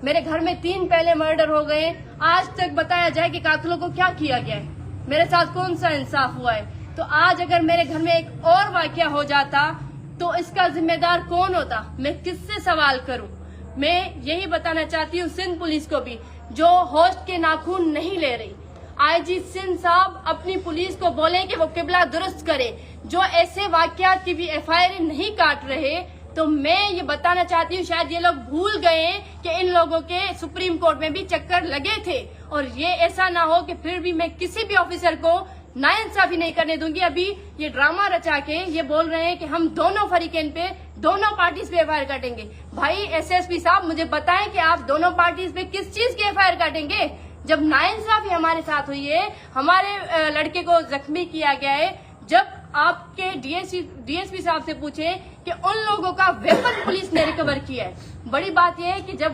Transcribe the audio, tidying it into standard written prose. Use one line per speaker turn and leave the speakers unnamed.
मेरे घर में 3 पहले मर्डर हो गए। आज तक बताया जाए कि कातिलों को क्या किया गया है, मेरे साथ कौन सा इंसाफ हुआ है। तो आज अगर मेरे घर में एक और वाकया हो जाता तो इसका जिम्मेदार कौन होता, मैं किससे सवाल करूं। मैं यही बताना चाहती हूँ सिंध पुलिस को भी, जो होस्ट के नाखून नहीं ले रही। आईजी सिंध साहब अपनी पुलिस को बोलें कि वो किबला दुरुस्त करे, जो ऐसे वाकयात की भी एफआईआर नहीं काट रहे। तो मैं ये बताना चाहती हूँ, शायद ये लोग भूल गए कि इन लोगों के सुप्रीम कोर्ट में भी चक्कर लगे थे, और ये ऐसा ना हो कि फिर भी मैं किसी भी ऑफिसर को नाइंसाफी नहीं करने दूंगी। अभी ये ड्रामा रचा के ये बोल रहे हैं कि हम दोनों फरीकेन पे, दोनों पार्टीज पे एफआईआर काटेंगे। भाई एसएसपी साहब मुझे बताएं कि आप दोनों पार्टीज पे किस चीज की एफआईआर काटेंगे, जब नाइंसाफी हमारे साथ हुई है, हमारे लड़के को जख्मी किया गया है। जब आपके डीएसपी साहब से पूछे कि उन लोगों का वेपन पुलिस ने रिकवर किया है। बड़ी बात यह है कि जब